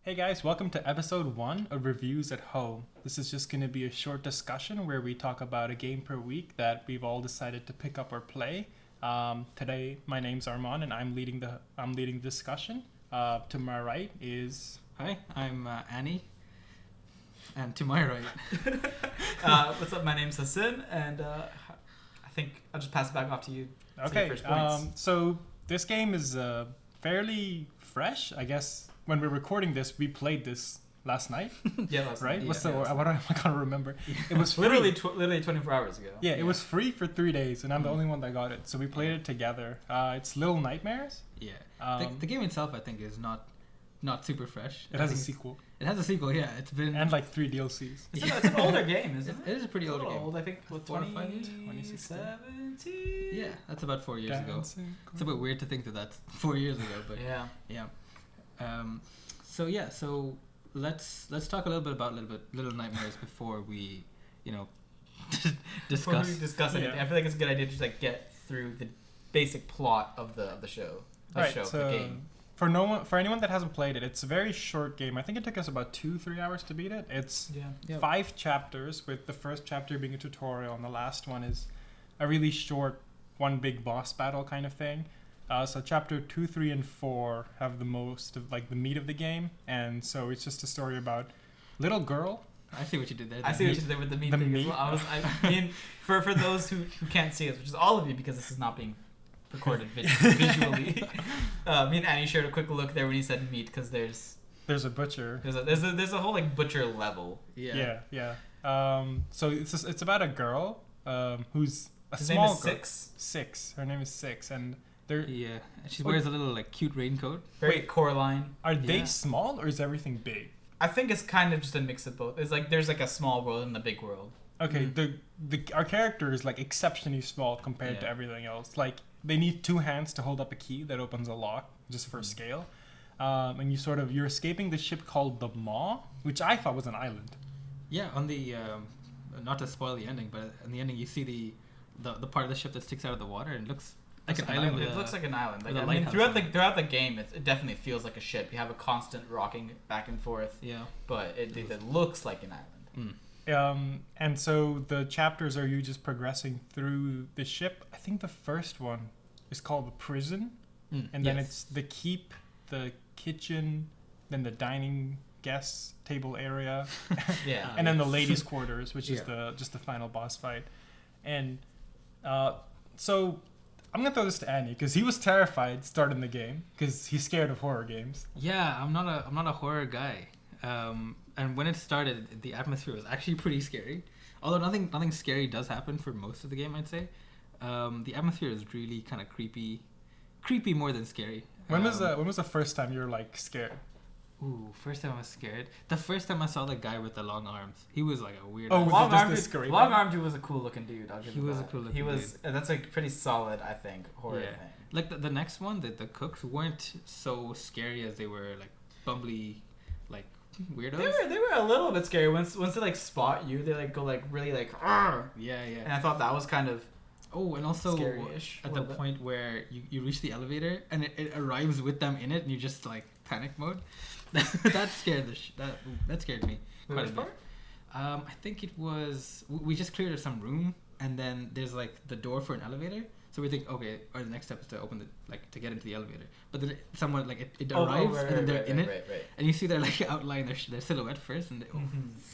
Hey guys, welcome to episode 1 of Reviews at Home. This is just going to be a short discussion where we talk about a game per week that we've all decided to pick up or play. Today, my name's Armand and I'm leading the discussion. To my right is... Hi, I'm Annie. And to my right... What's up, my name's Hasan, and I think I'll just pass it back off to you. Okay, so this game is fairly fresh, I guess. When we're recording this, we played this last night. Last right? night. What's the? What I can't remember. It was free. literally 24 hours ago. Yeah, it was free for 3 days, and I'm the only one that got it. So we played it together. It's Little Nightmares. Yeah. The game itself, I think, is not super fresh. It has a sequel. It has a sequel, yeah. It's been and like 3 DLCs. It's an older game, isn't it? It is a pretty older game. Old, I think. With 4 or 5 years? 2017. Yeah, that's about 4 years ago. Dancing. It's a bit weird to think that that's 4 years ago, but yeah. So let's talk a little bit about Little Nightmares before we, discuss. Before we discuss anything, Yeah. I feel like it's a good idea to just like get through the basic plot of the show. The game. For anyone that hasn't played it, it's a very short game. I think it took us about 2-3 hours to beat it. It's 5 chapters, with the first chapter being a tutorial, and the last one is a really short, one big boss battle kind of thing. So chapter 2, 3, and 4 have the most of like the meat of the game, and so it's just a story about little girl. I see what you did there. I see what you did with the meat thing as well. I mean, for those who can't see us, which is all of you because this is not being recorded visually. Me and Annie shared a quick look there when he said meat because there's a butcher. There's a whole like butcher level. Yeah. So it's about a girl who's a His small name is girl. Six. Her name is Six, and Yeah, she wears a little like cute raincoat. Very Coraline. Are they small or is everything big? I think it's kind of just a mix of both. It's like there's like a small world and a big world. Okay, our character is like exceptionally small compared to everything else. Like they need 2 hands to hold up a key that opens a lock, just for scale. And you're escaping the ship called the Maw, which I thought was an island. Yeah, on the not to spoil the ending, but in the ending you see the part of the ship that sticks out of the water and it looks like an island. It looks like an island. Like, with a I mean, lighthouse throughout the game, it definitely feels like a ship. You have a constant rocking back and forth. Yeah, but it looks like an island. And so the chapters are you just progressing through the ship. I think the first one is called the prison, and then it's the keep, the kitchen, then the dining guest table area, and then the ladies' quarters, which is the final boss fight. And so I'm gonna throw this to Annie because he was terrified starting the game because he's scared of horror games. Yeah, I'm not a horror guy. And when it started, the atmosphere was actually pretty scary. Although nothing scary does happen for most of the game, I'd say. The atmosphere is really kind of creepy more than scary. When was the first time you were like scared? Ooh, first time I was scared. The first time I saw the guy with the long arms, he was like a weird. Oh, Long Long Arm Dude was a cool looking dude. He was a cool looking dude. That's a pretty solid, I think, horror thing. Like the next one, the cooks weren't so scary as they were like bumbly, like weirdos. They were a little bit scary once they like spot you. They like go like really like. Argh! Yeah. And I thought that was kind of. Oh, and also scary-ish, at the point where you reach the elevator and it arrives with them in it, and you just like panic mode. That scared that scared me quite a bit. I think it was we just cleared some room, and then there's like the door for an elevator. So we think, okay, or the next step is to open to get into the elevator. But then someone like it arrives and then they're in it, and you see their like outline, their silhouette first, and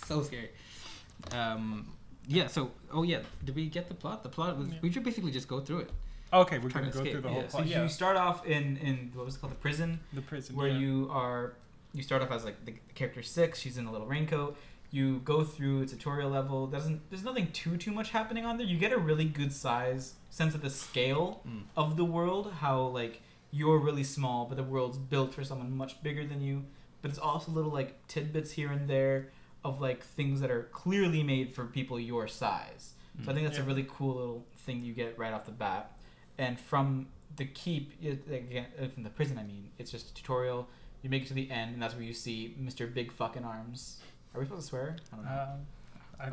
so scary. Did we get the plot? The plot was we should basically just go through it. Okay, we're gonna go through the whole plot. So you start off in what was it called, the prison? The prison, where you start off as like the character 6. She's in a little raincoat. You go through a tutorial level. There's nothing too much happening on there. You get a really good sense of the scale of the world. How like you're really small, but the world's built for someone much bigger than you. But it's also little like tidbits here and there of like things that are clearly made for people your size. So I think that's a really cool little thing you get right off the bat. And from the keep, from the prison, I mean, it's just a tutorial. You make it to the end, and that's where you see Mr. Big Fucking Arms. Are we supposed to swear? I don't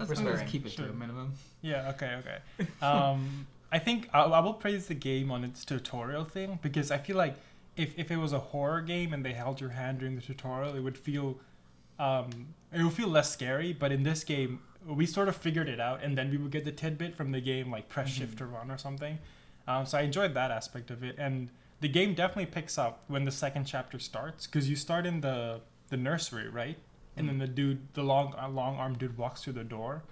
know. Let's keep it to a minimum. Yeah. Okay. I think I will praise the game on its tutorial thing because I feel like if it was a horror game and they held your hand during the tutorial, it would feel less scary. But in this game, we sort of figured it out, and then we would get the tidbit from the game, like press shift to run or something. So I enjoyed that aspect of it, and the game definitely picks up when the second chapter starts, because you start in the nursery, right? And then the long arm dude walks through the door,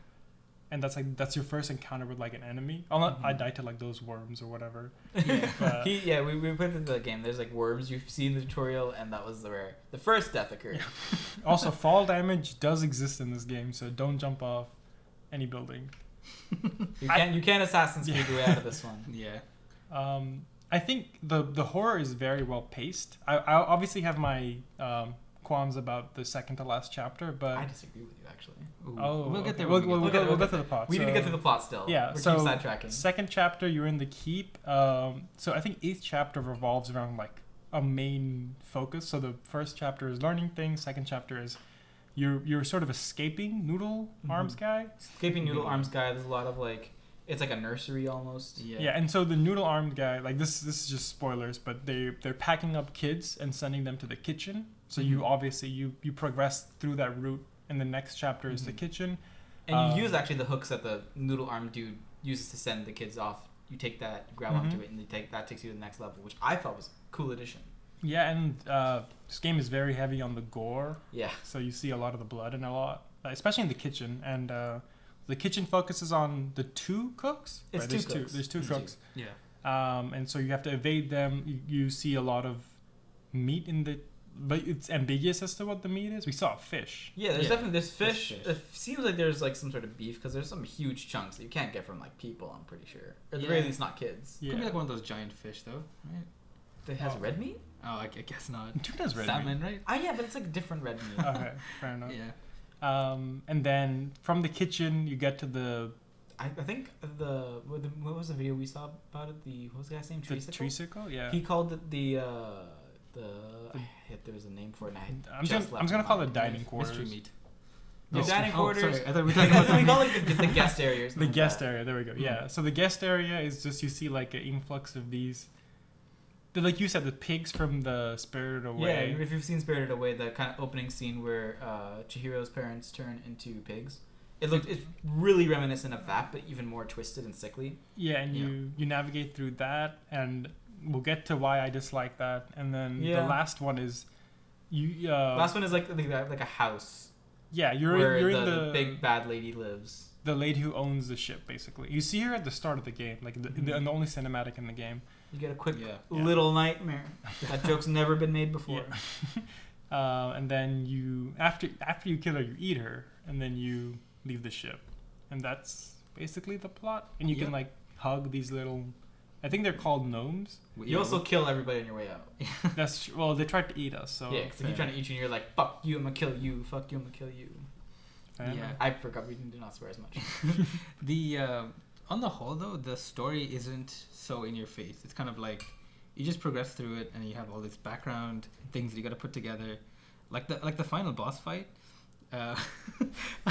and that's your first encounter with like an enemy. I died to like those worms or whatever. Yeah, we put it in the game. There's like worms you've seen in the tutorial, and that was the first death occurred. Also, fall damage does exist in this game, so don't jump off any building. You can't Assassin's Creed your way out of this one. Yeah. I think the horror is very well paced. I obviously have my qualms about the second to last chapter, but I disagree with you actually. Ooh, we'll get there. We'll get to the plot. We need to get to the plot still. Yeah, We're so keep sidetracking. Second chapter, you're in the keep. So I think each chapter revolves around like a main focus. So the first chapter is learning things. Second chapter is you're sort of escaping Noodle Arms guy. Escaping Noodle Arms guy. There's a lot of like, it's like a nursery almost. Yeah, and so the Noodle Armed guy, like this is just spoilers, but they're packing up kids and sending them to the kitchen. So you obviously you progress through that route, and the next chapter is the kitchen. And you use actually the hooks that the Noodle Armed dude uses to send the kids off. You take that, grab onto it, and that takes you to the next level, which I thought was a cool addition. Yeah, and this game is very heavy on the gore. Yeah. So you see a lot of the blood and a lot, especially in the kitchen. And the kitchen focuses on the two cooks. It's right? two cooks. There's two cooks. Yeah. And so you have to evade them. You see a lot of meat in the, but it's ambiguous as to what the meat is. We saw a fish. Yeah, there's fish. It seems like there's like some sort of beef because there's some huge chunks that you can't get from like people. I'm pretty sure, or at the very least not kids. Yeah. Could be like one of those giant fish though, right? That has red meat. Oh, I guess not. Dude has red Salmon, meat. right? Yeah, but it's like different red meat. Okay, fair enough. Yeah. And then from the kitchen you get to the I think what was the video we saw about it? What was the guy's name? Treecicle? Yeah. He called it there was a name for it. And I'm just gonna call it dining quarters. Mystery meat. The dining quarters. Sorry, I thought we were talking about we call it the guest area. The guest area. There we go. Yeah. So the guest area is just you see like an influx of these. Like you said, the pigs from the Spirited Away. Yeah, if you've seen Spirited Away, the kind of opening scene where Chihiro's parents turn into pigs. It's really reminiscent of that, but even more twisted and sickly. Yeah, and you navigate through that, and we'll get to why I dislike that. And then the last one is last one is like a house. Yeah, you're in the big bad lady lives. The lady who owns the ship, basically. You see her at the start of the game, like the only cinematic in the game. You get a quick little nightmare. That joke's never been made before. Yeah. And then you after you kill her, you eat her, and then you leave the ship, and that's basically the plot. And you can like hug these little, I think they're called gnomes. You also kill everybody on your way out. That's well, they tried to eat us, so yeah, because if you're trying to eat you, and you're like, "Fuck you, I'm gonna kill you. Fuck you, I'm gonna kill you." I forgot we did not swear as much. The on the whole though, the story isn't so in your face. It's kind of like you just progress through it, and you have all this background things that you got to put together, like the final boss fight. I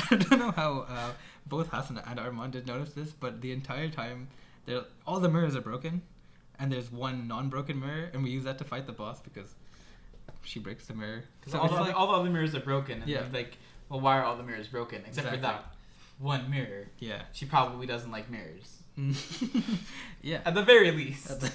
don't know how both Hasan and Armand did notice this, but the entire time, all the mirrors are broken, and there's one non-broken mirror, and we use that to fight the boss because she breaks the mirror. So all the other mirrors are broken, and like, well, why are all the mirrors broken? Except for that one mirror. Yeah. She probably doesn't like mirrors. Yeah. At the very least.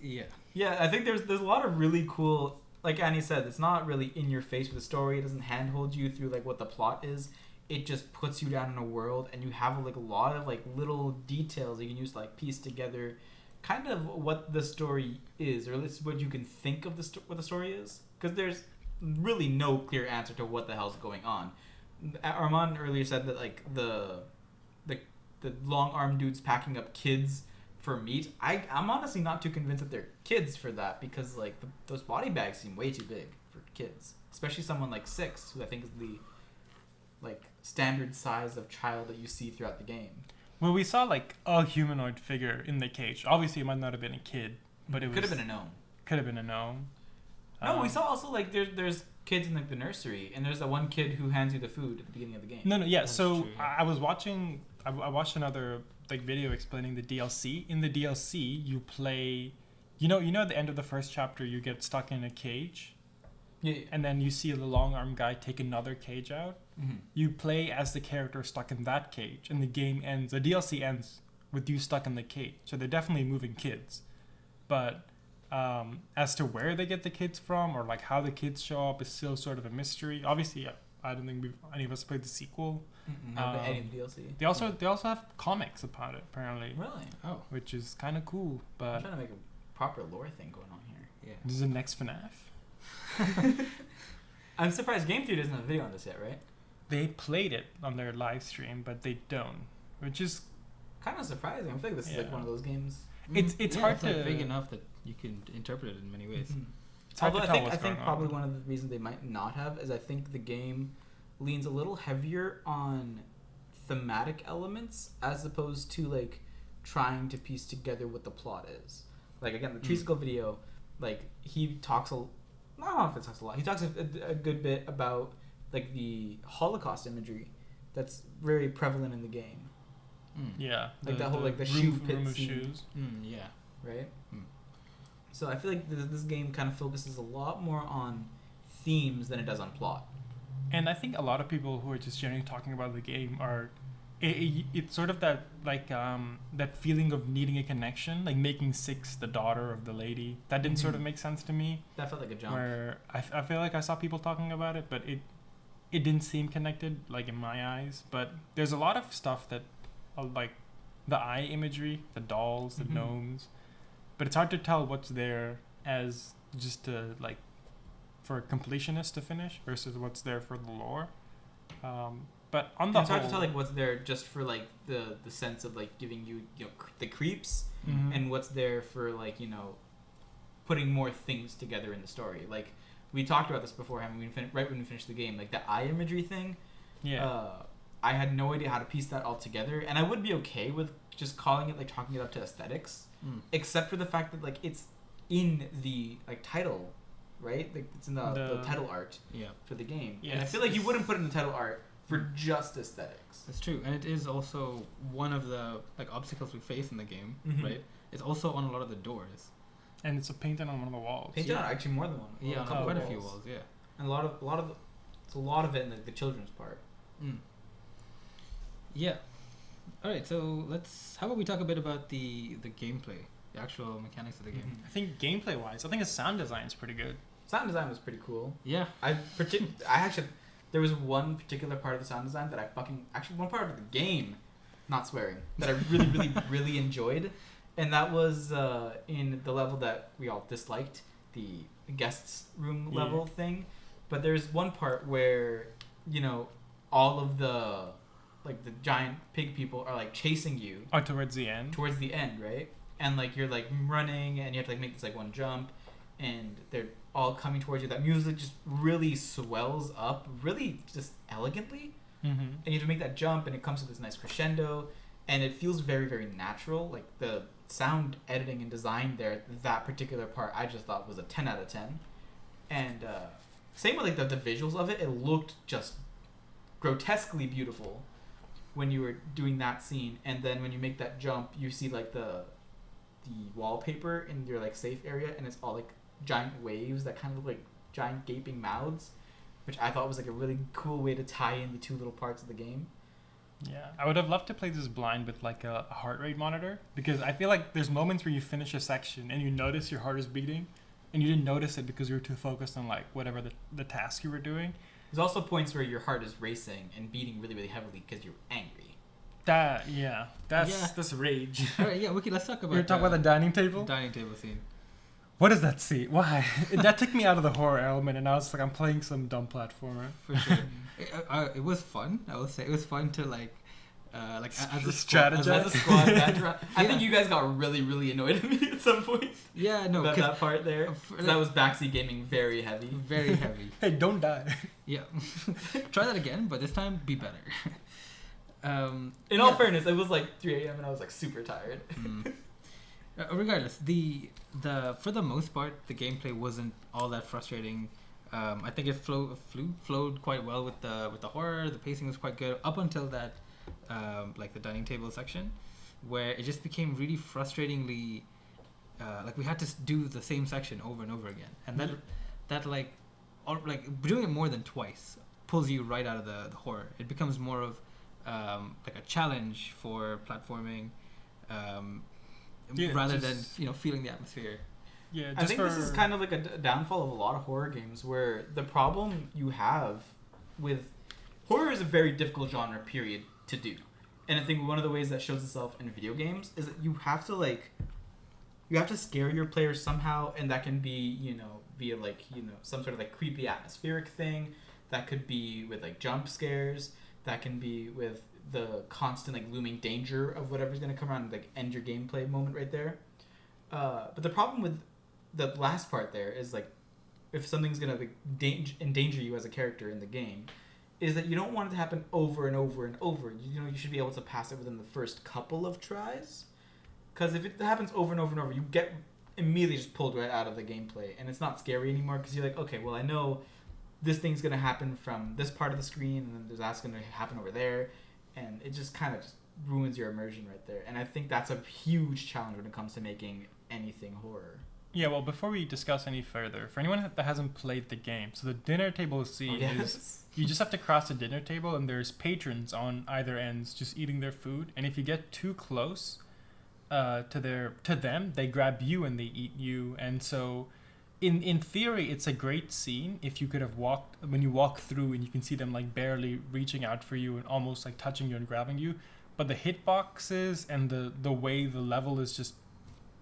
Yeah. Yeah, I think there's a lot of really cool, like Annie said, it's not really in your face with the story. It doesn't handhold you through like what the plot is. It just puts you down in a world, and you have like a lot of like little details you can use to like piece together kind of what the story is, or at least what you can think of what the story is, because there's really no clear answer to what the hell's going on. Armand earlier said that like the long arm dudes packing up kids for meat. I'm honestly not too convinced that they're kids for that, because like those body bags seem way too big for kids, especially someone like 6, who I think is the like standard size of child that you see throughout the game. Well, we saw like a humanoid figure in the cage. Obviously, it might not have been a kid, but it could have been a gnome. Could have been a gnome. No, we saw also like there's kids in like the nursery, and there's that one kid who hands you the food at the beginning of the game. No, yeah. That's So true, I was watching. I watched another like video explaining the DLC. In the DLC, you play at the end of the first chapter, you get stuck in a cage, Yeah. and then you see the long arm guy take another cage out. Mm-hmm. You play as the character stuck in that cage, and the game ends. The DLC ends with you stuck in the cage. So they're definitely moving kids, but as to where they get the kids from or like how the kids show up is still sort of a mystery. Obviously, I don't think any of us played the sequel. Not any of the DLC. They also have comics about it apparently. Really? Oh, Which is kind of cool. I'm But trying to make a proper lore thing going on here. yeah. this is the next FNAF. I'm surprised Game Theory doesn't have a video on this yet, right? They played it on their live stream, but they don't, which is Kind of surprising. I feel like this is like Yeah. one of those games. it's Yeah, hard it's to like big enough that you can interpret it in many ways. Mhm. it's hard Although to I tell think what's going probably on. one of the reasons they might not have is I think the game leans a little heavier on thematic elements as opposed to like trying to piece together what the plot is. Like again, the Treacicle video, like he talks I don't know if it talks a lot. He talks a good bit about like the Holocaust imagery that's very prevalent in the game, Yeah, Like that whole, like, the shoe pit room of scene. shoes. Yeah. right? Hmm. So I feel like this game kind of focuses a lot more on themes than it does on plot. And I think a lot of people who are just generally talking about the game are, it's sort of that like that feeling of needing a connection, like making Six the daughter of the lady. That didn't sort of Mhm. make sense to me. That felt like a jump. Where I feel like I saw people talking about it, but it didn't seem connected, like in my eyes. But there's a lot of stuff that, like the eye imagery, the dolls, the Mhm. gnomes, but it's hard to tell what's there as just to like for a completionist to finish versus what's there for the lore. But on the It's hard to tell whole- like what's there just for like the sense of like giving you the creeps, Mhm. and what's there for like putting more things together in the story. Like we talked about this beforehand right when we finished the game, like the eye imagery thing. yeah. I had no idea how to piece that all together, and I would be okay with just calling it like chalking it up to aesthetics, except for the fact that like it's in the like title, right? Like it's in the title art Yeah. for the game. Yeah, And I feel like you wouldn't put it in the title art for just aesthetics. That's true, and it is also one of the like obstacles we face in the game, Mhm. right? It's also on a lot of the doors. And it's a painted on one of the walls. Painted on actually more than one. Yeah, a on couple quite of a few walls. Yeah. And a lot of it's a lot of it in the children's part. Yeah. All right. So how about we talk a bit about the gameplay, the actual mechanics of the game. I think gameplay wise, I think the sound design is pretty good. Sound design was pretty cool. Yeah. I actually there was one particular part of the sound design that one part of the game, not swearing, that I really enjoyed, and that was in the level that we all disliked, the guests room level thing. But there's one part where all of the like the giant pig people are like chasing you Towards the end. towards the end, right? And like you're like running and you have to like make this like one jump, and they're all coming towards you. That music just really swells up really just elegantly, Mm-hmm. and you have to make that jump, and it comes to this nice crescendo, and it feels very, very natural. Like the sound editing and design there, that particular part I just thought was a 10 out of 10. And same with like the visuals of it, it looked just grotesquely beautiful when you were doing that scene. And then when you make that jump, you see like the wallpaper in your like safe area, and it's all like giant waves that kind of look like giant gaping mouths, which I thought was like a really cool way to tie in the two little parts of the game. Yeah, I would have loved to play this blind with like a heart rate monitor, because I feel like there's moments where you finish a section and you notice your heart is beating, and you didn't notice it because you were too focused on like whatever the task you were doing. There's also points where your heart is racing and beating really, really heavily because you're angry. That's rage. All right. Yeah. Okay. Let's talk about. You're talking about the dining table. dining table scene. What is that scene? Why? That took me out of the horror element, and I was like, I'm playing some dumb platformer. For sure. It was fun. I will say it was fun to like as a Strategize. squad. As a squad banter. I Yeah. think you guys got really, really annoyed at me at some point. Yeah. No. that part there. 'Cause that was backseat gaming very heavy. very heavy. Hey, don't die. Yeah. Try that again, but this time be better. In all fairness, it was like 3 a.m. and I was like super tired. Regardless, the for the most part, the gameplay wasn't all that frustrating. I think it flowed quite well with the horror. The pacing was quite good up until that like the dining table section, where it just became really frustratingly like we had to do the same section over and over again, and that like doing it more than twice pulls you right out of the horror. It becomes more of like a challenge for platforming, rather than feeling the atmosphere. Yeah, I think this is kind of like a downfall of a lot of horror games, where the problem you have with horror is a very difficult genre, period, to do. And I think one of the ways that shows itself in video games is that you have to scare your players somehow, and that can be, via like, some sort of like creepy atmospheric thing. That could be with like jump scares. That can be with the constant like looming danger of whatever's going to come around and like end your gameplay moment right there. But the problem with the last part there is like, if something's going to like endanger you as a character in the game, is that you don't want it to happen over and over and over. You should be able to pass it within the first couple of tries. Because if it happens over and over and over, you get immediately just pulled right out of the gameplay. And it's not scary anymore, because you're like, okay, well, I know this thing's going to happen from this part of the screen, and then that's going to happen over there. And it just kind of just ruins your immersion right there. And I think that's a huge challenge when it comes to making anything horror. Yeah, well, before we discuss any further, for anyone that hasn't played the game, so the dinner table scene is you just have to cross the dinner table, and there's patrons on either ends just eating their food. And if you get too close to them, they grab you and they eat you. And so in theory, it's a great scene if you could have when you walk through and you can see them like barely reaching out for you and almost like touching you and grabbing you. But the hitboxes and the way the level is just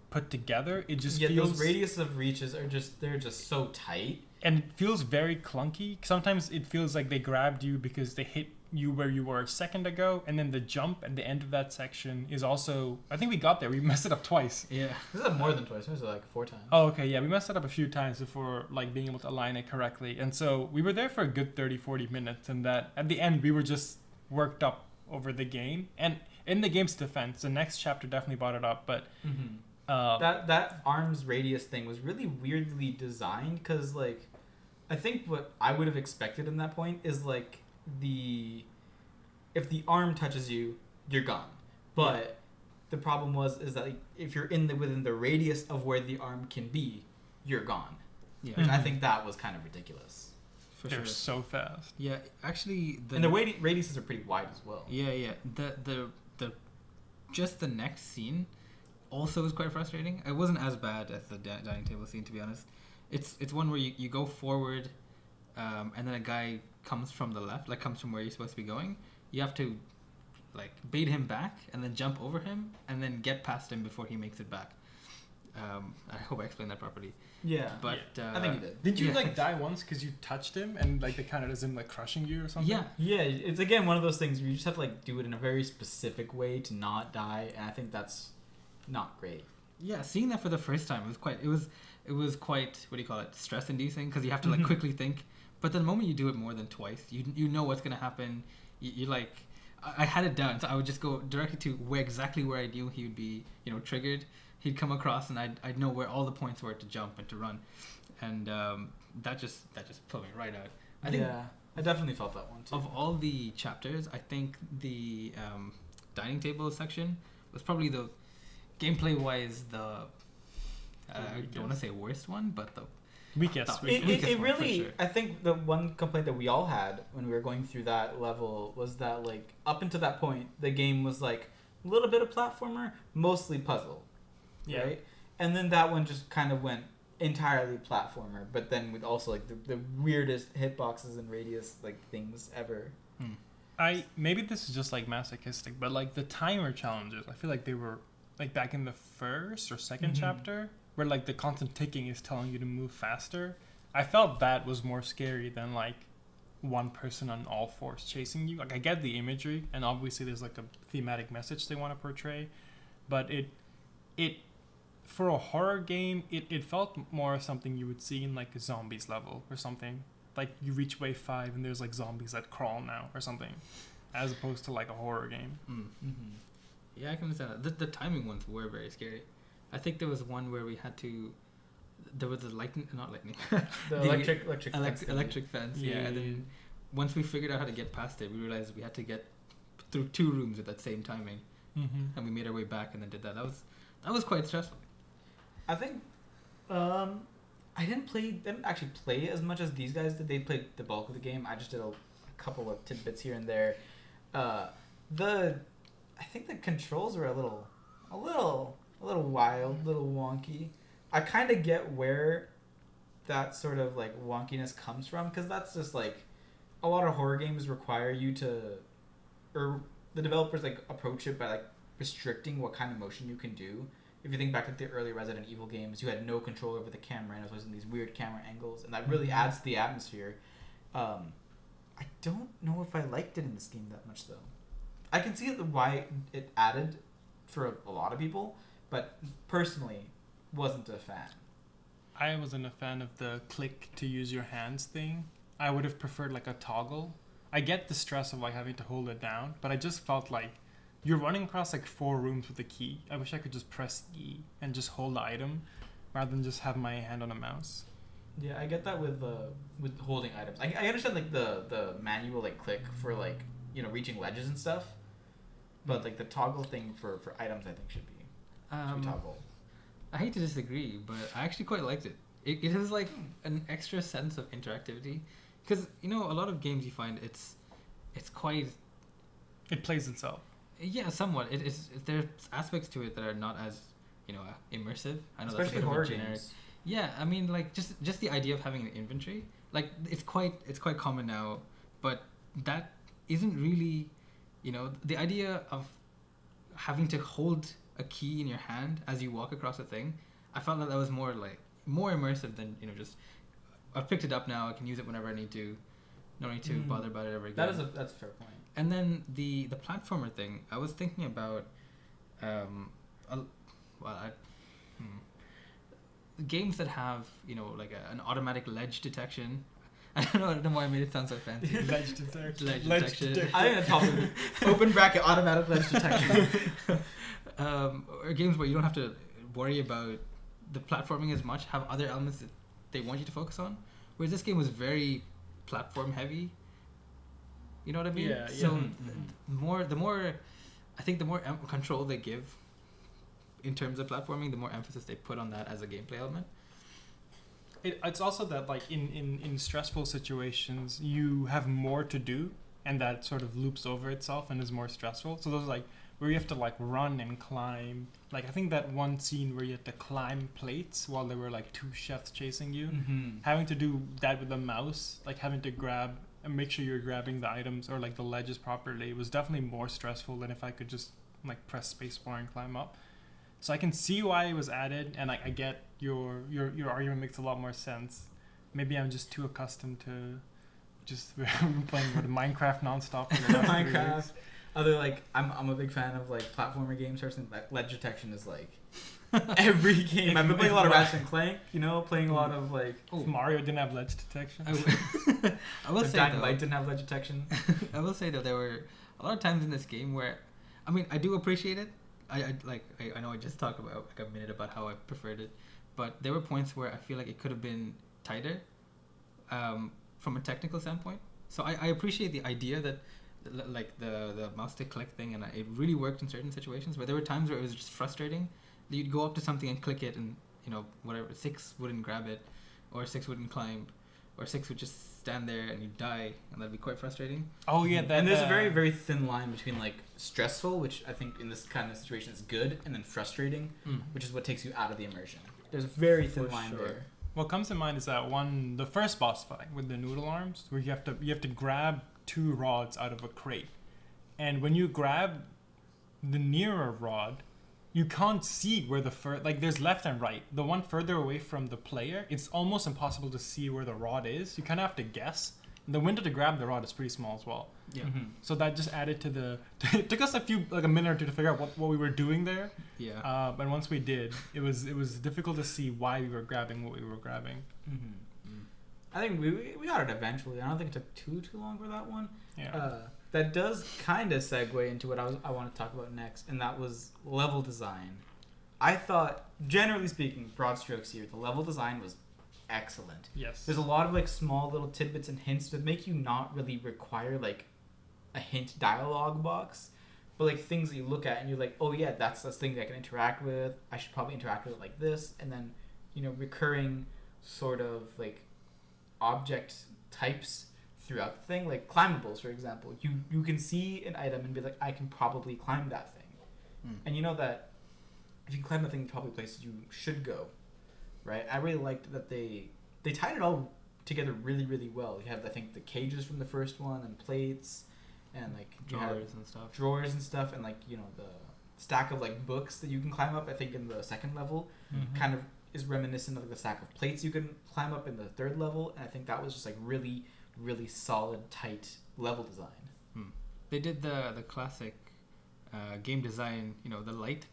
put together, it just feels... those radius of reaches they're just so tight. And it feels very clunky. Sometimes it feels like they grabbed you because they hit you where you were a second ago, and then the jump at the end of that section is also... I think we got there. We messed it up twice. Yeah. This is more than twice. This is like 4 times. Oh, okay. Yeah, we messed it up a few times before like being able to align it correctly. And so we were there for a good 30, 40 minutes, and that at the end we were just worked up over the game. And in the game's defense, the next chapter definitely brought it up, but... Mm-hmm. That arm's radius thing was really weirdly designed, because like I think what I would have expected in that point is like if the arm touches you, you're gone. But the problem is that like, if you're within the radius of where the arm can be, you're gone. Yeah, which I think that was kind of ridiculous. They're so fast. Yeah, actually, and the radiuses are pretty wide as well. Yeah. The just the next scene also is quite frustrating. It wasn't as bad as the dining table scene, to be honest. It's one where you go forward, and then a guy comes from the left, like comes from where you're supposed to be going. You have to like bait him back and then jump over him and then get past him before he makes it back. I hope I explained that properly. Yeah, but I think you did. Did you like die once because you touched him and like they counted as him like crushing you or something? Yeah. It's again one of those things where you just have to like do it in a very specific way to not die, and I think that's not great. Yeah, seeing that for the first time it was quite, what do you call it, stress inducing, because you have to like quickly think. But the moment you do it more than twice, you know what's gonna happen. You like, I had it down, so I would just go directly to exactly where I knew he would be, triggered. He'd come across, and I'd know where all the points were to jump and to run, and that just put me right out. I think I definitely felt that one too. Of all the chapters, I think the dining table section was probably the gameplay wise I don't want to say worst one, but the weakest. It really, sure. I think the one complaint that we all had when we were going through that level was that like up until that point the game was like a little bit of platformer, mostly puzzle. Yeah. Right? And then that one just kind of went entirely platformer, but then with also like the weirdest hitboxes and radius like things ever. Maybe this is just like masochistic, but like the timer challenges, I feel like they were like back in the first or second chapter where like the constant ticking is telling you to move faster. I felt that was more scary than like one person on all fours chasing you. Like I get the imagery, and obviously there's like a thematic message they want to portray, but it for a horror game, it felt more something you would see in like a zombies level or something. Like you reach wave 5 and there's like zombies that crawl now or something, as opposed to like a horror game. Yeah, I can understand that. The timing ones were very scary. I think there was one where we had to... There was the electric fence. Yeah, and then once we figured out how to get past it, we realized we had to get through 2 rooms at that same timing. And we made our way back and then did that. That was quite stressful. I think I didn't actually play as much as these guys did. They played the bulk of the game. I just did a couple of tidbits here and there. I think the controls were a little wild, a little wonky. I kind of get where that sort of like wonkiness comes from, because that's just like a lot of horror games require you to, or the developers like approach it by like restricting what kind of motion you can do. If you think back to the early Resident Evil games, you had no control over the camera, and it was in these weird camera angles, and that really adds to the atmosphere. I don't know if I liked it in this game that much, though. I can see why it added for a lot of people, but personally, wasn't a fan. I wasn't a fan of the click to use your hands thing. I would have preferred like a toggle. I get the stress of like having to hold it down, but I just felt like you're running across like 4 rooms with a key. I wish I could just press E and just hold the item rather than just have my hand on a mouse. Yeah, I get that with holding items. I understand like the manual like click for like, you know, reaching ledges and stuff, but like the toggle thing for items I think should be toggle. I hate to disagree, but I actually quite liked it. It has like an extra sense of interactivity, because you know a lot of games you find it's quite. It plays itself. Yeah, somewhat. There's aspects to it that are not as, you know, immersive. I know Especially that's a bit horror of a generic. games. Yeah, I mean, like just the idea of having an inventory, like it's quite common now, but that isn't really, you know, the idea of having to hold a key in your hand as you walk across a thing. I felt that was more immersive than, you know, just I've picked it up now. I can use it whenever I need to. No need to bother about it ever again. That's a fair point. And then the platformer thing, I was thinking about, games that have, you know, like an automatic ledge detection. I don't know why I made it sound so fancy. Ledge detection. Ledge detection. I think that's open bracket automatic ledge detection. Or games where you don't have to worry about the platforming as much, have other elements that they want you to focus on. Whereas this game was very platform heavy. You know what I mean? Yeah. So the more I think the more control they give in terms of platforming, the more emphasis they put on that as a gameplay element. It's also that like in stressful situations you have more to do, and that sort of loops over itself and is more stressful. So those like where you have to like run and climb. Like I think that one scene where you had to climb plates while there were like 2 chefs chasing you, having to do that with a mouse, like having to grab and make sure you're grabbing the items or like the ledges properly, was definitely more stressful than if I could just like press spacebar and climb up. So I can see why it was added, and I get your argument makes a lot more sense. Maybe I'm just too accustomed to just playing with Minecraft nonstop for the last 3 years. Other like I'm a big fan of like platformer games. Personally, like ledge detection is like every game. I've been playing a lot of Ratchet and Clank. You know, playing a lot of like. If Mario didn't have ledge detection. I will say Dying Light didn't have ledge detection. I will say that there were a lot of times in this game where, I mean, I do appreciate it. I know I just talked about like a minute about how I preferred it, but there were points where I feel like it could have been tighter, from a technical standpoint. So I appreciate the idea that like the mouse to click thing, and it really worked in certain situations. But there were times where it was just frustrating. You'd go up to something and click it, and you know whatever 6 wouldn't grab it, or 6 wouldn't climb, or 6 would just stand there and you'd die, and that'd be quite frustrating. Oh yeah, and there's a very very thin line between like stressful, which I think in this kind of situation is good, and then frustrating, which is what takes you out of the immersion. There's a very thin line there. What comes to mind is that the first boss fight with the noodle arms, where you have to grab 2 rods out of a crate, and when you grab the nearer rod, you can't see where there's left and right. The one further away from the player, it's almost impossible to see where the rod is. You kind of have to guess. The window to grab the rod is pretty small as well. Yeah. So that just added to it took us a minute or 2 to figure out what we were doing there. Yeah. And once we did, it was difficult to see why we were grabbing what we were grabbing. I think we got it eventually. I don't think it took too long for that one. Yeah. That does kind of segue into what I want to talk about next, and that was level design. I thought, generally speaking, broad strokes here, the level design was excellent. Yes. There's a lot of like small little tidbits and hints that make you not really require like a hint dialogue box, but like things that you look at and you're like, oh yeah, that's this thing that I can interact with. I should probably interact with it like this, and then recurring sort of like object types throughout the thing, like climbables, for example. You can see an item and be like, I can probably climb that thing, and you know that if you climb the thing, probably places you should go, right? I really liked that they tied it all together really, really well. You have, I think, the cages from the first one and plates and like drawers and stuff, and like the stack of like books that you can climb up. I think in the second level, kind of is reminiscent of the stack of plates you can climb up in the third level, and I think that was just like really, really solid, tight level design. They did the classic game design, the light,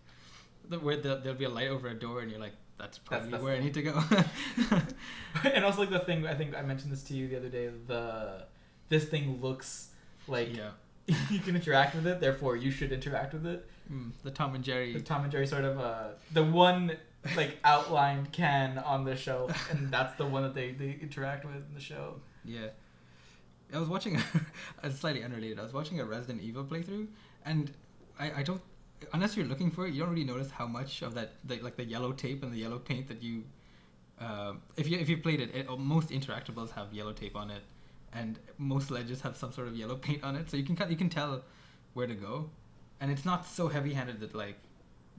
where there'll be a light over a door, and you're like, that's probably where I need to go. And also like the thing, I think I mentioned this to you the other day, this thing looks like you can interact with it, therefore you should interact with it. The Tom and Jerry sort of the one like outlined can on the shelf, and that's the one that they interact with in the show. Yeah. I was watching slightly unrelated. I was watching a Resident Evil playthrough, and I don't, unless you're looking for it, you don't really notice how much of that the yellow tape and the yellow paint that you if you played it, most interactables have yellow tape on it, and most ledges have some sort of yellow paint on it, so you can tell where to go, and it's not so heavy-handed that like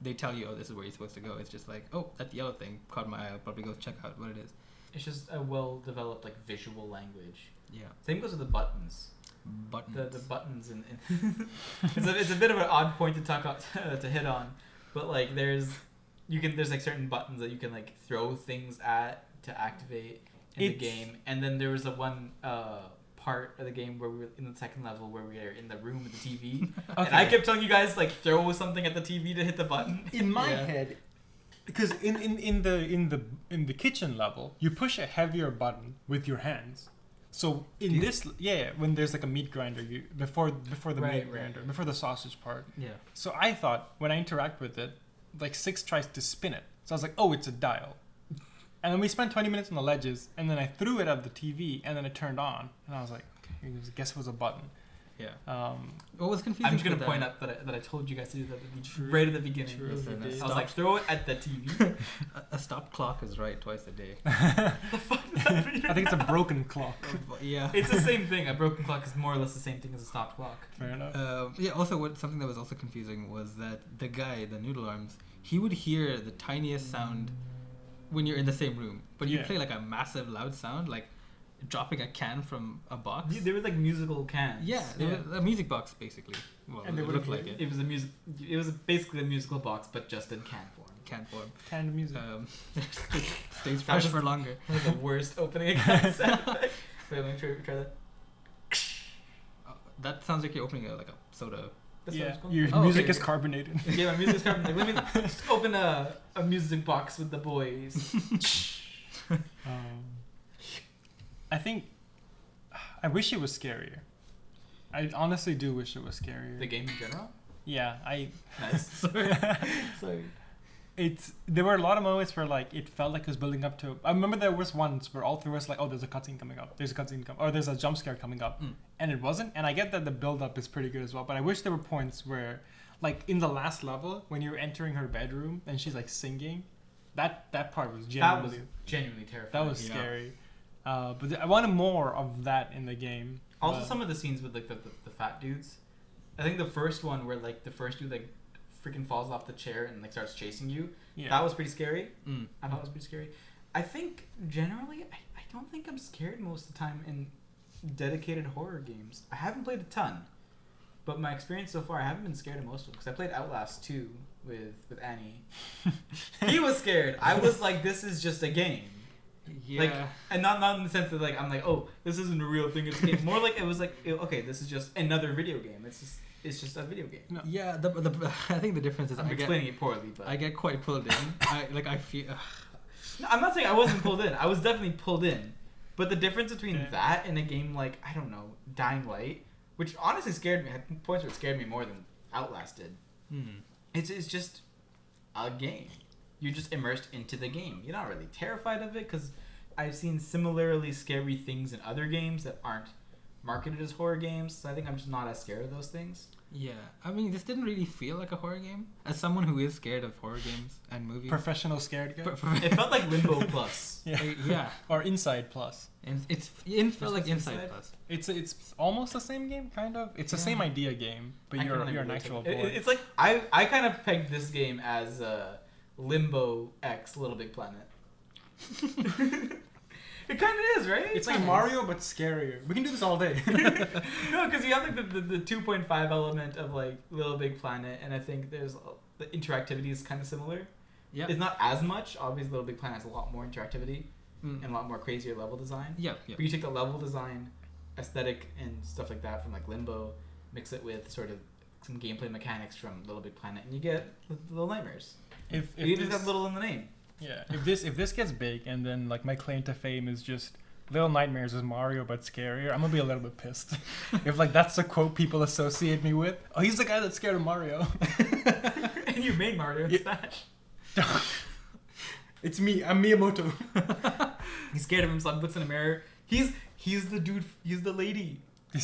they tell you, oh, this is where you're supposed to go. It's just like, oh, that yellow thing caught my eye. I'll probably go check out what it is. It's just a well-developed like visual language. Yeah. Same goes with the buttons. The buttons in it's a bit of an odd point to hit on, but like there's like certain buttons that you can like throw things at to activate in the game, and then there was a one part of the game where we were in the second level where we were in the room with the TV, and I kept telling you guys like throw something at the TV to hit the button. In my head, because in the kitchen level, you push a heavier button with your hands. So when there's like a meat grinder, before the meat grinder, before the sausage part. Yeah. So I thought when I interact with it, like 6 tries to spin it. So I was like, oh, it's a dial. And then we spent 20 minutes on the ledges, and then I threw it at the TV, and then it turned on, and I was like, okay, I guess it was a button. Yeah. What was confusing? I'm just gonna point out that I told you guys to do that right at the beginning. True. I was like, throw it at the TV. A stop clock is right twice a day. The fuck does that mean? I think it's a broken clock. Yeah. It's the same thing. A broken clock is more or less the same thing as a stop clock. Fair enough. Also, something that was also confusing was that the guy, the Noodle Arms, he would hear the tiniest sound when you're in the same room, but you play like a massive loud sound, like dropping a can from a box. They were like musical cans. Yeah, they were a music box basically. Well, and it looked like it. It was It was basically a musical box, but just in can form. Canned music. Stays fresh for longer. That was the worst opening I said. Wait, let me try that. That sounds like you're opening like a soda. Your music is carbonated. Yeah, my music is carbonated. Let me just open a music box with the boys. I think I wish it was scarier. I honestly do wish it was scarier. The game in general? Yeah, Nice. Sorry. There were a lot of moments where like it felt like it was building up to. I remember there was once where all three of us like, oh, there's a cutscene coming up. Or there's a jump scare coming up, and it wasn't. And I get that the build up is pretty good as well, but I wish there were points where, like in the last level, when you're entering her bedroom and she's like singing, that part was genuinely terrifying. That was scary. But I wanted more of that in the game. Also, some of the scenes with like the fat dudes. I think the first one where like the first dude like freaking falls off the chair and like starts chasing you. Yeah. That was pretty scary. I thought it was pretty scary. I think generally, I don't think I'm scared most of the time in dedicated horror games. I haven't played a ton, but my experience so far, I haven't been scared of most of them because I played Outlast 2 with Annie. He was scared. I was like, this is just a game. Yeah. Like, and not in the sense that like I'm like, oh, this isn't a real thing. It's a game. More like it was like, okay, this is just another video game. It's just a video game. No. Yeah. I think the difference is I'm explaining it poorly, but I get quite pulled in. I feel. No, I'm not saying I wasn't pulled in. I was definitely pulled in, but the difference between that and a game like I don't know, Dying Light, which honestly scared me. Had points where it scared me more than Outlast did. It's just a game. You're just immersed into the game. You're not really terrified of it because I've seen similarly scary things in other games that aren't marketed as horror games. So I think I'm just not as scared of those things. Yeah, I mean, this didn't really feel like a horror game. As someone who is scared of horror games and movies, Professional scared guy. It felt like Limbo Plus. yeah, Or Inside Plus. and it felt like Inside Plus. It's almost the same game, kind of. It's the same idea game, but you're an actual boy. It's like I kind of pegged this game as Limbo X Little Big Planet. It kind of is, right? It's like Mario, but scarier. We can do this all day. No, because you have like the 2.5 element of like Little Big Planet, and I think there's the interactivity is kind of similar. Yeah, It's not as much. Obviously, Little Big Planet has a lot more interactivity and a lot more crazier level design. yeah. But you take the level design, aesthetic, and stuff like that from like Limbo, mix it with sort of some gameplay mechanics from Little Big Planet, and you get Little Nightmares. If You this, just have little in the name. yeah, if this gets big, and then like my claim to fame is just Little Nightmares is Mario but scarier, I'm gonna be a little bit pissed. If like that's the quote people associate me with. Oh, he's the guy that's scared of Mario. And you made Mario and Smash. It's me. I'm Miyamoto. He's scared of himself. Looks in a mirror. He's the dude. He's the lady.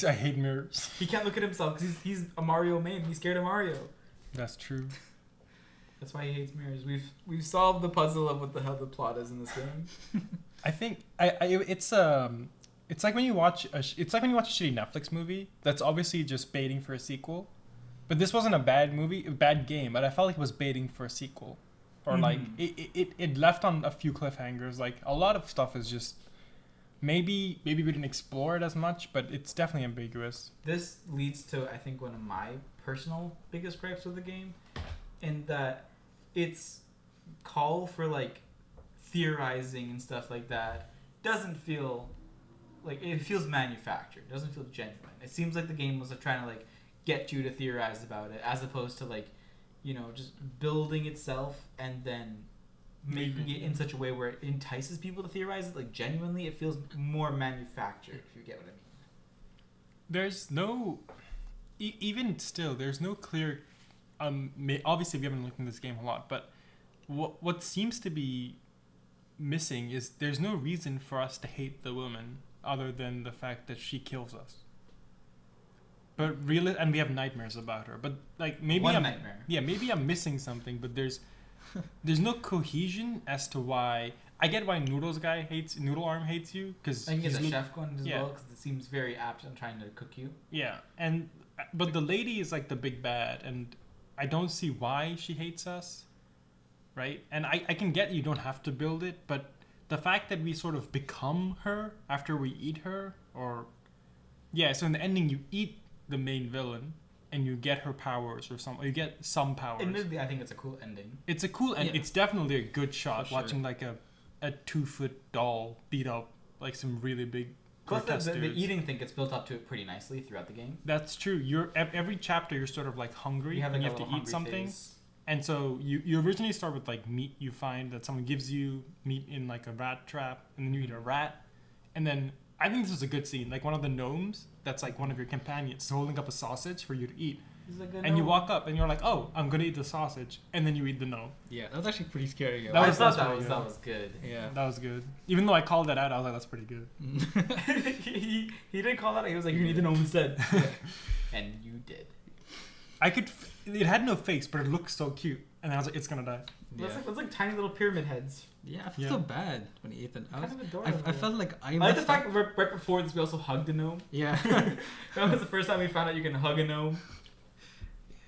I hate mirrors. He can't look at himself because he's a Mario main. He's scared of Mario. That's true. That's why he hates mirrors. We've solved the puzzle of what the hell the plot is in this game. I think it's like when you watch a shitty Netflix movie that's obviously just baiting for a sequel, but this wasn't a bad game, but I felt like it was baiting for a sequel, or like it left on a few cliffhangers. Like a lot of stuff is just maybe we didn't explore it as much, but it's definitely ambiguous. This leads to I think one of my personal biggest gripes with the game, in that its call for like theorizing and stuff like that doesn't feel like it feels manufactured. It doesn't feel genuine. It seems like the game was trying to like get you to theorize about it, as opposed to like, you know, just building itself and then making it in such a way where it entices people to theorize it. Like genuinely, it feels more manufactured. If you get what I mean. There's no, even still, there's no clear. Obviously, we haven't looked in this game a lot, but what seems to be missing is there's no reason for us to hate the woman other than the fact that she kills us. But really, and we have nightmares about her. But like maybe nightmare. Yeah, maybe I'm missing something. But there's no cohesion as to why. I get why Noodle Arm hates you because I think it's a chef one as well, because it seems very apt on trying to cook you. Yeah, but the lady is like the big bad, and I don't see why she hates us, right? And I can get you don't have to build it, but the fact that we sort of become her after we eat her, so in the ending you eat the main villain and you get her powers or you get some powers. Admittedly, I think it's a cool ending. It's a cool ending. It's definitely a good shot. For watching like a 2-foot doll beat up like some really big. Plus, the eating thing gets built up to it pretty nicely throughout the game. That's true. Every chapter you're sort of like hungry and you have to eat something. Phase. And so you originally start with like meat. You find that someone gives you meat in like a rat trap, and then you eat a rat. And then I think this is a good scene. Like one of the gnomes that's like one of your companions is holding up a sausage for you to eat. And you walk up and you're like, oh, I'm gonna eat the sausage, and then you eat the gnome. Yeah, that was actually pretty scary. I thought that was good. Yeah, that was good. Even though I called that out, I was like, that's pretty good. he didn't call that out. He was like, you need the gnome instead. Yeah. And you did. It had no face, but it looked so cute, and I was like, it's gonna die. Yeah. It's like tiny little pyramid heads. Yeah, I felt so bad when he ate them. Kind of adorable. I felt like I like the fact that right before this we also hugged a gnome. Yeah. That was the first time we found out you can hug a gnome.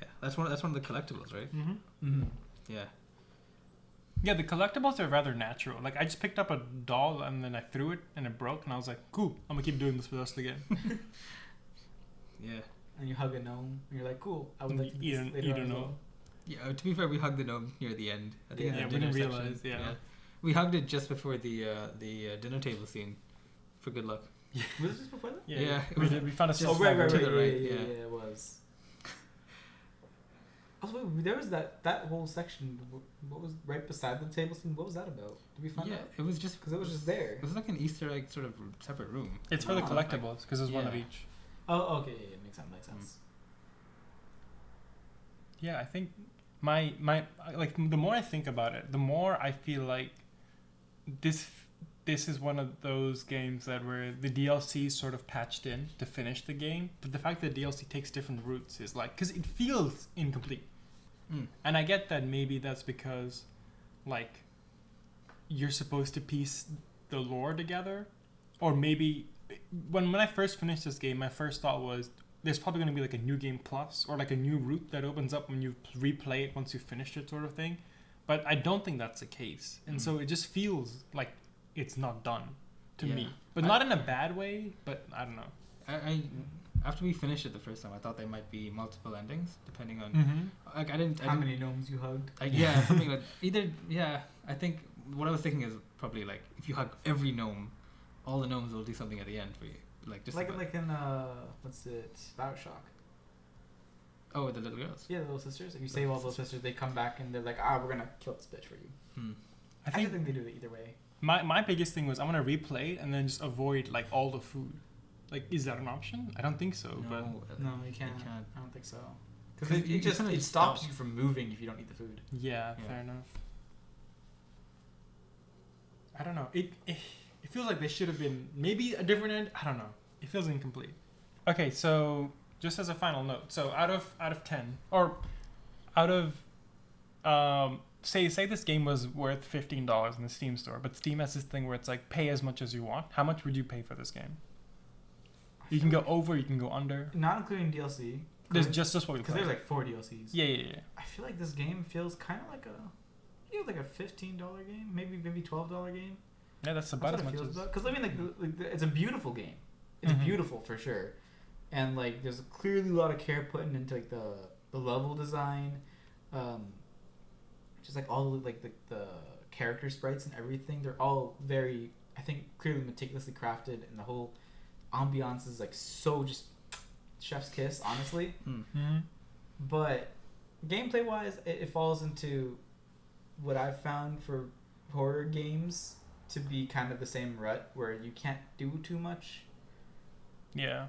Yeah, that's one of the collectibles, right? Mm-hmm. Mm-hmm. Yeah. Yeah, the collectibles are rather natural. Like I just picked up a doll and then I threw it and it broke, and I was like, cool, I'm gonna keep doing this for the rest of the game. Yeah. And you hug a gnome, and you're like, cool. I would like to eat a gnome. Yeah, to be fair, we hugged the gnome near the end. I think we didn't realize. Yeah. We hugged it just before the dinner table scene, for good luck. Yeah. Was it just before that? Yeah. We found a just right. to the right. Yeah, it was. Also, wait, there was that whole section. What was right beside the table scene? What was that about? Did we find out? Yeah, it was just because it was just there. It was like an Easter egg sort of separate room. It's for the collectibles because there's one of each. Oh, okay. Yeah, makes sense. Yeah, I think my like the more I think about it, the more I feel like this is one of those games that where the DLC is sort of patched in to finish the game, but the fact that DLC takes different routes is like, because it feels incomplete. And I get that maybe that's because, like, you're supposed to piece the lore together, or maybe when I first finished this game, my first thought was there's probably going to be like a new game plus or like a new route that opens up when you replay it once you've finished it, sort of thing. But I don't think that's the case, and so it just feels like it's not done to me. But not in a bad way. But I don't know. I after we finished it the first time, I thought there might be multiple endings depending on like I didn't How many gnomes you hugged? Something like either. I think what I was thinking is probably like if you hug every gnome, all the gnomes will do something at the end for you, like just like in what's it, Bioshock. Oh, the little girls. Yeah, the little sisters. If you save all those sisters, they come back and they're like, we're gonna kill this bitch for you. I think they do it either way. My biggest thing was I'm gonna replay and then just avoid like all the food. Like, is that an option? I don't think so. No, you can't. I don't think so. Because it it stops you from moving if you don't eat the food. Yeah, fair enough. I don't know. It feels like they should have been maybe a different end. I don't know. It feels incomplete. Okay, so just as a final note, so out of 10, or out of say this game was worth $15 in the Steam store, but Steam has this thing where it's like pay as much as you want. How much would you pay for this game? You can go over, you can go under. Not including DLC. There's just what we play. Because there's like 4 DLCs. Yeah. I feel like this game feels kind of like a $15 game, maybe $12 game. Yeah, that's about as much as. Because I mean, it's a beautiful game. It's beautiful for sure, and like there's clearly a lot of care put into like the level design, just like all the the character sprites and everything. They're all very, I think, clearly meticulously crafted, and the whole ambiance is like so just chef's kiss, honestly. But gameplay wise, it falls into what I've found for horror games to be kind of the same rut where you can't do too much. Yeah.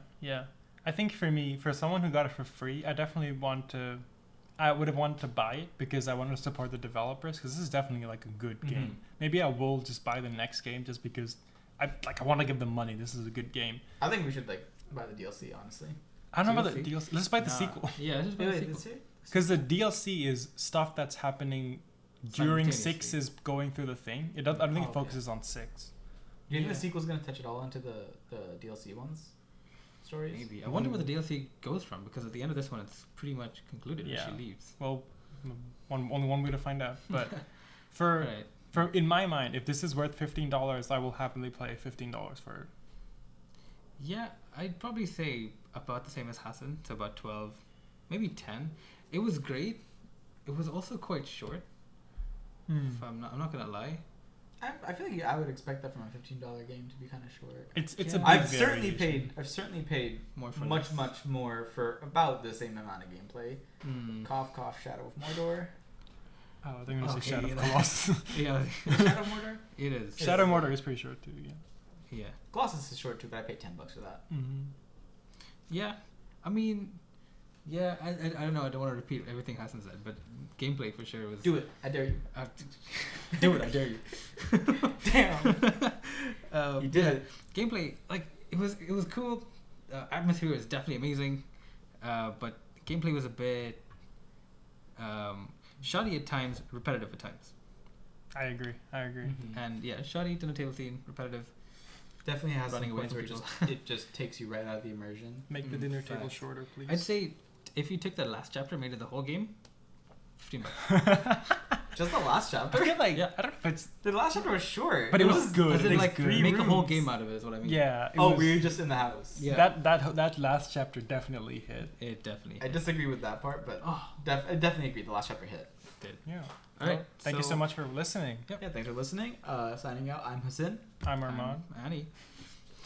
I think for me, for someone who got it for free, I would have wanted to buy it because I wanted to support the developers, because this is definitely like a good game. Maybe I will just buy the next game just because I want to give them money. This is a good game. I think we should like buy the DLC, honestly. I don't know about the DLC. Let's buy the sequel. Yeah, let's just buy the sequel. Because the DLC is stuff that's happening during 6 is going through the thing. I don't think it focuses on 6. Do you think the sequel's going to touch it all into the DLC ones? Stories? Maybe. I wonder where the DLC goes from, because at the end of this one, it's pretty much concluded when she leaves. Well, only one way to find out. But for in my mind, if this is worth $15, I will happily play $15 for it. Yeah, I'd probably say about the same as Hasan, so about 12, maybe 10. It was great. It was also quite short. If I'm not gonna lie. I feel like I would expect that from a $15 game to be kind of short. It's a big I've certainly paid more for much more for about the same amount of gameplay. Cough cough, Shadow of Mordor. Oh, they're gonna say Shadow of Colossus. Yeah, Shadow of Mordor. It is. Shadow of Mordor is pretty short too. Yeah. Colossus is short too, but I paid $10 for that. Yeah, I mean, yeah, I don't know. I don't want to repeat everything Hasan said, but gameplay for sure was. Do it! I dare you. Do it! I dare you. Damn. You did it. Gameplay, like it was cool. Atmosphere was definitely amazing, but gameplay was a bit shoddy at times, repetitive at times. I agree. And yeah, shoddy dinner table scene, repetitive. Definitely has running some away points from where it just takes you right out of the immersion. Make the dinner table shorter, please. I'd say if you took that last chapter and made it the whole game, $15. Just the last chapter? I feel like, I don't know if it's... The last chapter was short. But it was good. As in, like, good. make a whole game out of it is what I mean. Yeah. We were just in the house. Yeah. That last chapter definitely hit. It definitely hit. I disagree with that part, but I definitely agree. The last chapter hit. It did. Yeah. All right. Thank you so much for listening. Yep. Yeah, thanks for listening. Signing out, I'm Hasan. I'm Armand. Annie.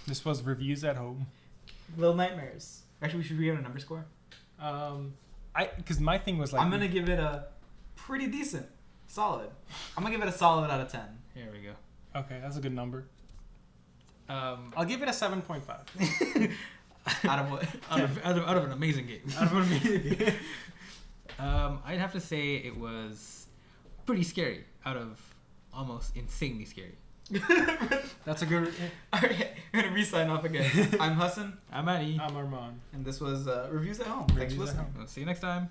This was Reviews at Home. Little Nightmares. Actually, should we give it a number score? Because my thing was like... I'm going to give it a pretty decent. Solid. I'm going to give it a solid out of 10. Here we go. Okay, that's a good number. I'll give it a 7.5. Out of what? Out of an amazing game. Out of an amazing game. I'd have to say it was pretty scary. Out of almost insanely scary. That's a good. All right, we're gonna re-sign off again. I'm Hasan. I'm Annie. I'm Armand. And this was Reviews at Home. Thanks for Reviews at listening. Home. We'll see you next time.